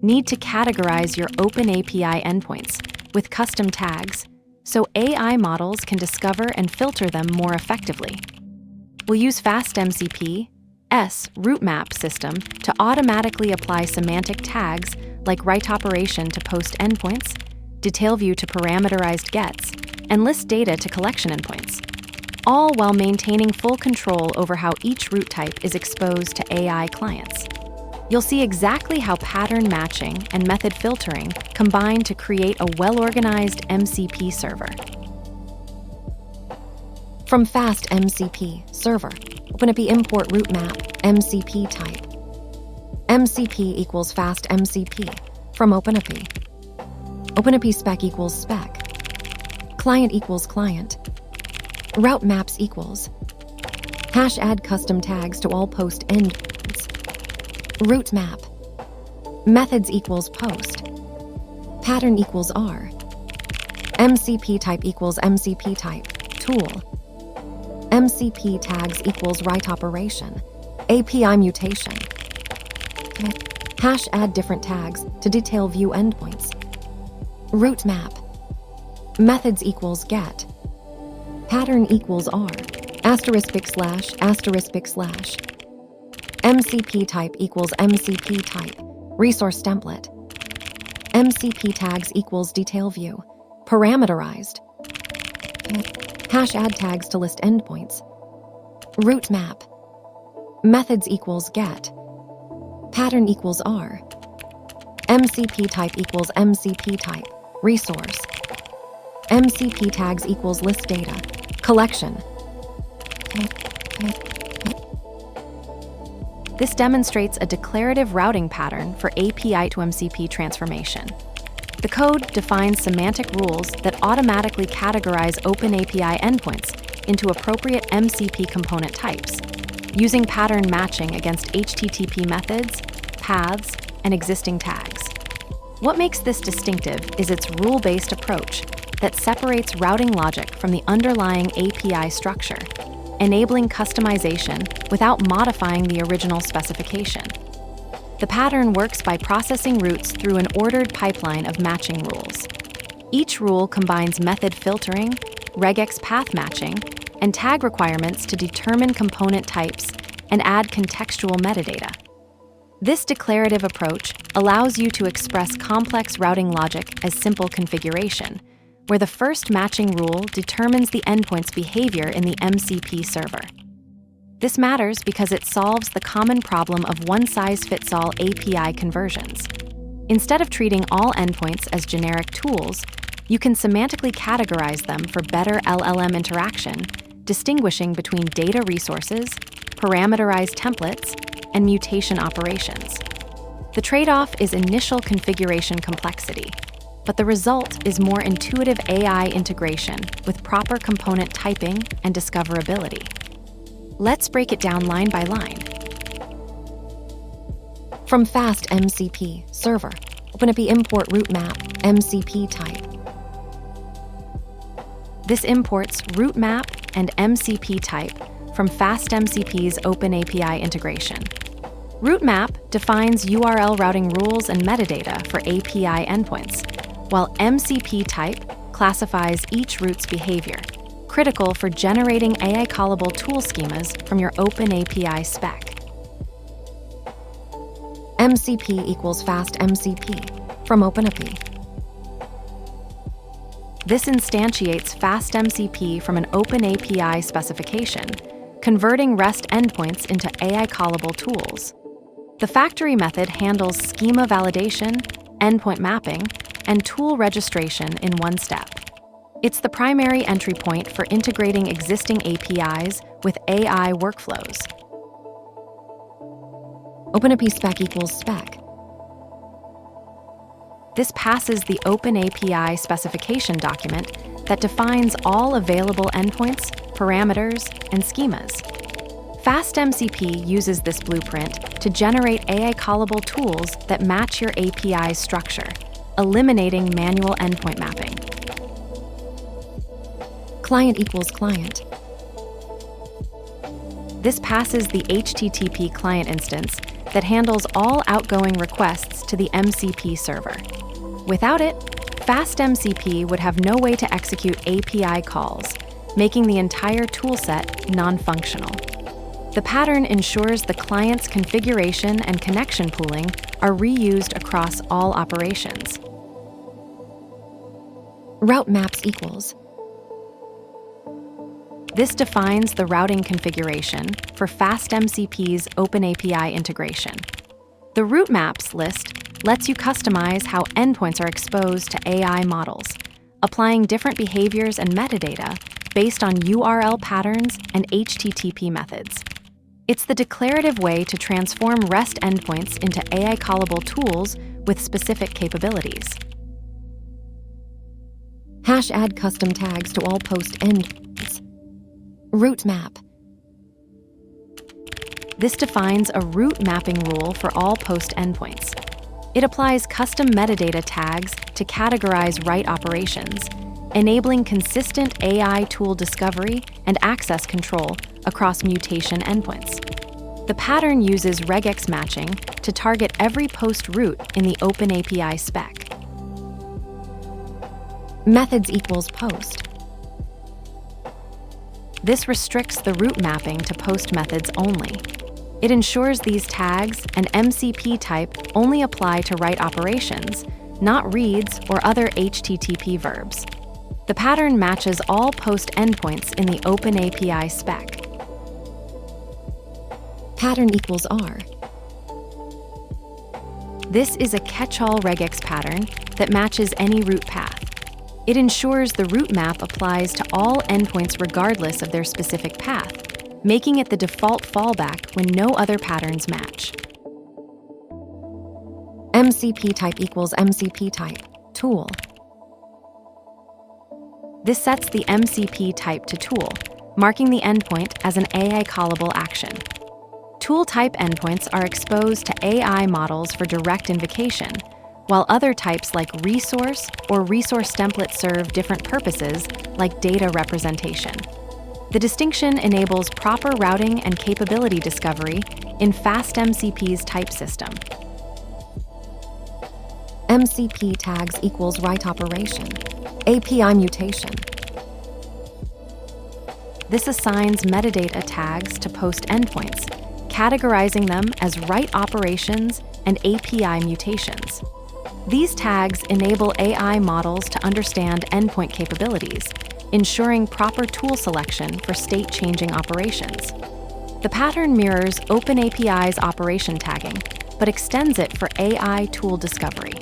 need to categorize your OpenAPI endpoints with custom tags so AI models can discover and filter them more effectively. We'll use FastMCP's RouteMap system to automatically apply semantic tags like write operation to post endpoints, detail view to parameterized gets, and list data to collection endpoints, all while maintaining full control over how each route type is exposed to AI clients. You'll see exactly how pattern matching and method filtering combine to create a well-organized MCP server. From FastMCP server, OpenAPI import RouteMap MCP type. MCP equals FastMCP from OpenAPI. OpenAPI spec equals spec. Client equals client. RouteMaps equals. Hash add custom tags to all post endpoints. RouteMap. Methods equals post. Pattern equals R. MCP type equals MCP type. Tool. MCP tags equals write operation. API mutation. Hash add different tags to detail view endpoints. RouteMap. Methods equals get. Pattern equals R. Asterisk slash asterisk slash. MCP type equals MCP type. Resource template. MCP tags equals detail view. Parameterized. Hash add tags to list endpoints. RouteMap. Methods equals get. Pattern equals R. MCP type equals MCP type. Resource. MCP tags equals list data. Collection. This demonstrates a declarative routing pattern for API to MCP transformation. The code defines semantic rules that automatically categorize OpenAPI endpoints into appropriate MCP component types, using pattern matching against HTTP methods, paths, and existing tags. What makes this distinctive is its rule-based approach that separates routing logic from the underlying API structure, enabling customization without modifying the original specification. The pattern works by processing routes through an ordered pipeline of matching rules. Each rule combines method filtering, regex path matching, and tag requirements to determine component types and add contextual metadata. This declarative approach allows you to express complex routing logic as simple configuration, where the first matching rule determines the endpoint's behavior in the MCP server. This matters because it solves the common problem of one-size-fits-all API conversions. Instead of treating all endpoints as generic tools, you can semantically categorize them for better LLM interaction, distinguishing between data resources, parameterized templates, and mutation operations. The trade-off is initial configuration complexity, but the result is more intuitive AI integration with proper component typing and discoverability. Let's break it down line by line. From FastMCP server, OpenAPI import RouteMap MCP type. This imports RouteMap and MCP type from FastMCP's OpenAPI integration. RouteMap defines URL routing rules and metadata for API endpoints, while MCP type classifies each route's behavior, critical for generating AI-callable tool schemas from your OpenAPI spec. MCP equals FastMCP from OpenAPI. This instantiates FastMCP from an OpenAPI specification, converting REST endpoints into AI-callable tools. The factory method handles schema validation, endpoint mapping, and tool registration in one step. It's the primary entry point for integrating existing APIs with AI workflows. OpenAPI spec equals spec. This passes the OpenAPI specification document that defines all available endpoints, parameters, and schemas. FastMCP uses this blueprint to generate AI-callable tools that match your API structure, eliminating manual endpoint mapping. Client equals client. This passes the HTTP client instance that handles all outgoing requests to the MCP server. Without it, FastMCP would have no way to execute API calls, making the entire toolset non-functional. The pattern ensures the client's configuration and connection pooling are reused across all operations. RouteMaps equals. This defines the routing configuration for FastMCP's OpenAPI integration. The RouteMaps list lets you customize how endpoints are exposed to AI models, applying different behaviors and metadata based on URL patterns and HTTP methods. It's the declarative way to transform REST endpoints into AI callable tools with specific capabilities. Add custom tags to all post endpoints. RouteMap. This defines a route mapping rule for all post endpoints. It applies custom metadata tags to categorize write operations, enabling consistent AI tool discovery and access control across mutation endpoints. The pattern uses regex matching to target every post route in the OpenAPI spec. Methods equals post. This restricts the route mapping to post methods only. It ensures these tags and MCP type only apply to write operations, not reads or other HTTP verbs. The pattern matches all post endpoints in the OpenAPI spec. Pattern equals R. This is a catch-all regex pattern that matches any route path. It ensures the route map applies to all endpoints regardless of their specific path, making it the default fallback when no other patterns match. MCP type equals MCP type, tool. This sets the MCP type to tool, marking the endpoint as an AI callable action. Tool type endpoints are exposed to AI models for direct invocation, while other types like resource or resource template serve different purposes like data representation. The distinction enables proper routing and capability discovery in FastMCP's type system. MCP tags equals write operation, API mutation. This assigns metadata tags to post endpoints, categorizing them as write operations and API mutations. These tags enable AI models to understand endpoint capabilities, ensuring proper tool selection for state-changing operations. The pattern mirrors OpenAPI's operation tagging, but extends it for AI tool discovery.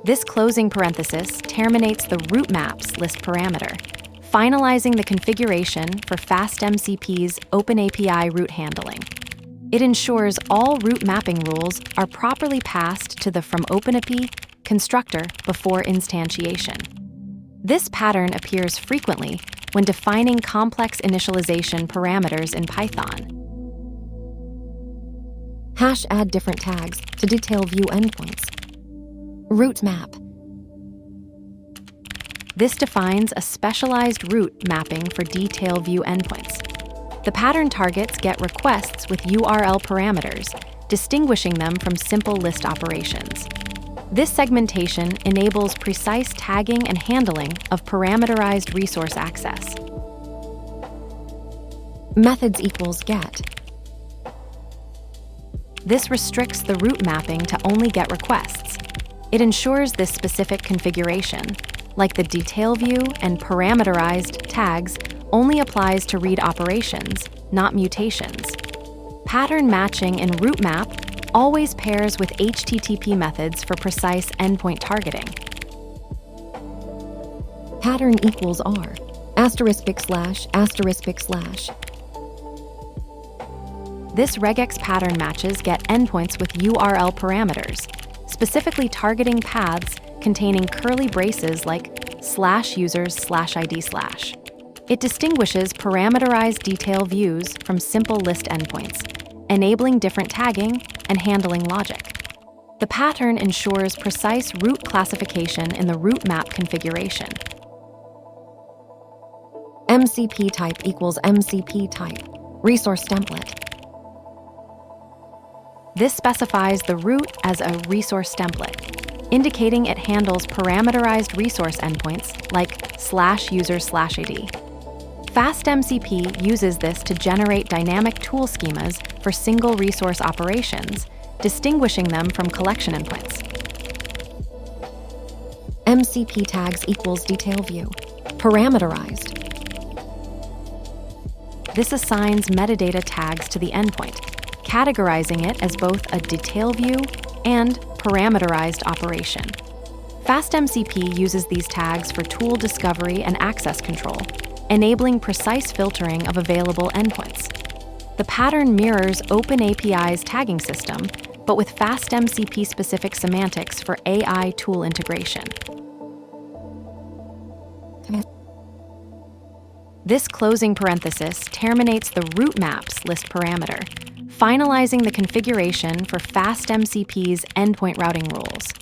This closing parenthesis terminates the RouteMaps list parameter, finalizing the configuration for FastMCP's OpenAPI route handling. It ensures all route mapping rules are properly passed to the FromOpenAPI constructor before instantiation. This pattern appears frequently when defining complex initialization parameters in Python. Add different tags to detail view endpoints. RouteMap. This defines a specialized route mapping for detail view endpoints. The pattern targets GET requests with URL parameters, distinguishing them from simple list operations. This segmentation enables precise tagging and handling of parameterized resource access. Methods equals GET. This restricts the route mapping to only GET requests. It ensures this specific configuration, like the detail view and parameterized tags, only applies to read operations, not mutations. Pattern matching in RouteMap always pairs with HTTP methods for precise endpoint targeting. Pattern equals R, */***. This regex pattern matches GET endpoints with URL parameters, specifically targeting paths containing curly braces like /users/ID/. It distinguishes parameterized detail views from simple list endpoints, enabling different tagging and handling logic. The pattern ensures precise route classification in the RouteMap configuration. MCP type equals MCP type, Resource template. This specifies the route as a resource template, indicating it handles parameterized resource endpoints like /user/id. FastMCP uses this to generate dynamic tool schemas for single resource operations, distinguishing them from collection endpoints. MCP tags equals detail view. Parameterized. This assigns metadata tags to the endpoint, categorizing it as both a detail view and parameterized operation. FastMCP uses these tags for tool discovery and access control, enabling precise filtering of available endpoints. The pattern mirrors OpenAPI's tagging system, but with FastMCP-specific semantics for AI tool integration. This closing parenthesis terminates the RouteMaps list parameter, finalizing the configuration for FastMCP's endpoint routing rules.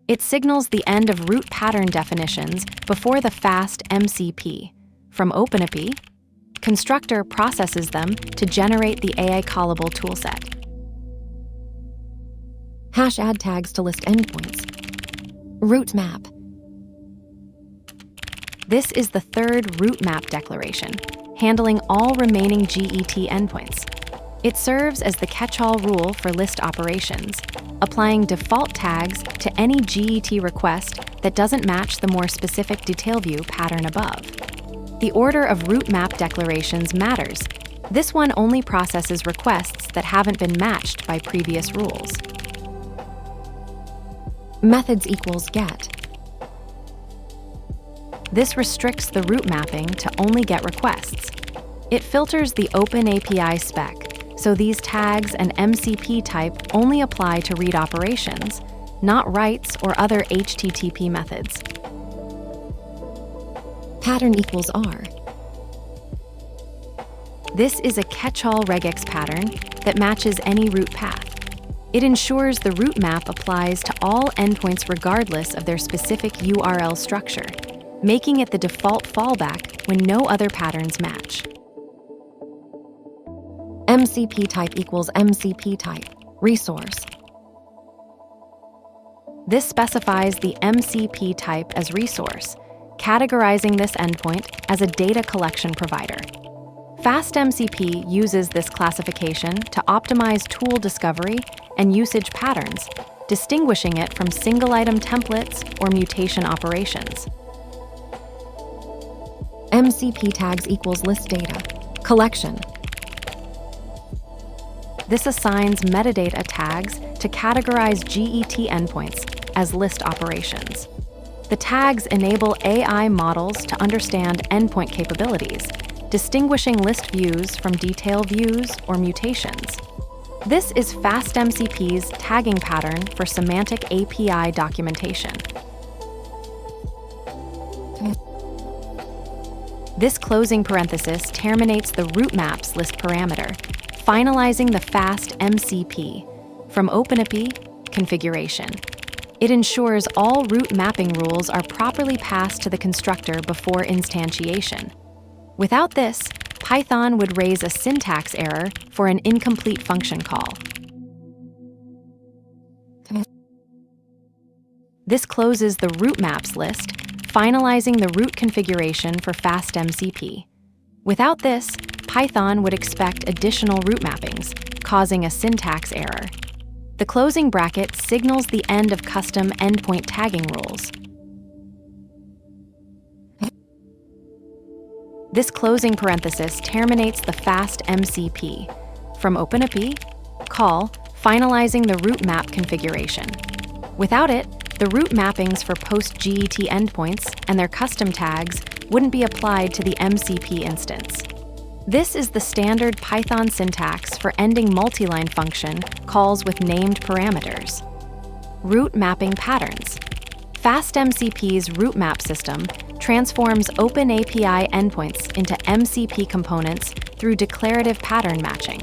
It signals the end of route pattern definitions before the FastMCP. From OpenAPI, Constructor processes them to generate the AI callable toolset. Hash add tags to list endpoints. RouteMap. This is the third RouteMap declaration, handling all remaining GET endpoints. It serves as the catch-all rule for list operations, applying default tags to any GET request that doesn't match the more specific detail view pattern above. The order of RouteMap declarations matters. This one only processes requests that haven't been matched by previous rules. Methods equals get. This restricts the route mapping to only get requests. It filters the OpenAPI spec, so these tags and MCP type only apply to read operations, not writes or other HTTP methods. Pattern equals R. This is a catch-all regex pattern that matches any route path. It ensures the route map applies to all endpoints regardless of their specific URL structure, making it the default fallback when no other patterns match. MCP type equals MCP type, resource. This specifies the MCP type as resource, categorizing this endpoint as a data collection provider. FastMCP uses this classification to optimize tool discovery and usage patterns, distinguishing it from single-item templates or mutation operations. MCP tags equals list data, collection. This assigns metadata tags to categorize GET endpoints as list operations. The tags enable AI models to understand endpoint capabilities, distinguishing list views from detail views or mutations. This is FastMCP's tagging pattern for semantic API documentation. This closing parenthesis terminates the RouteMaps list parameter, finalizing the FastMCP. From OpenAPI, configuration. It ensures all route mapping rules are properly passed to the constructor before instantiation. Without this, Python would raise a syntax error for an incomplete function call. This closes the RouteMaps list, finalizing the route configuration for FastMCP. Without this, Python would expect additional route mappings, causing a syntax error. The closing bracket signals the end of custom endpoint tagging rules. This closing parenthesis terminates the FastMCP. From OpenAPI, call, finalizing the route map configuration. Without it, the route mappings for post-GET endpoints and their custom tags wouldn't be applied to the MCP instance. This is the standard Python syntax for ending multi-line function calls with named parameters. Route mapping patterns. FastMCP's route map system transforms OpenAPI endpoints into MCP components through declarative pattern matching,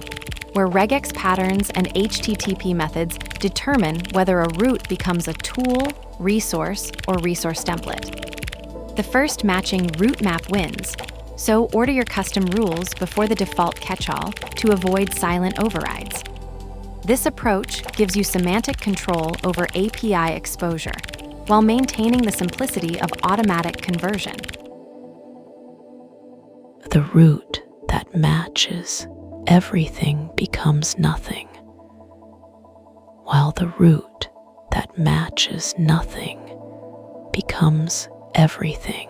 where regex patterns and HTTP methods determine whether a route becomes a tool, resource, or resource template. The first matching route map wins. So order your custom rules before the default catch-all to avoid silent overrides. This approach gives you semantic control over API exposure, while maintaining the simplicity of automatic conversion. The route that matches everything becomes nothing, while the route that matches nothing becomes everything.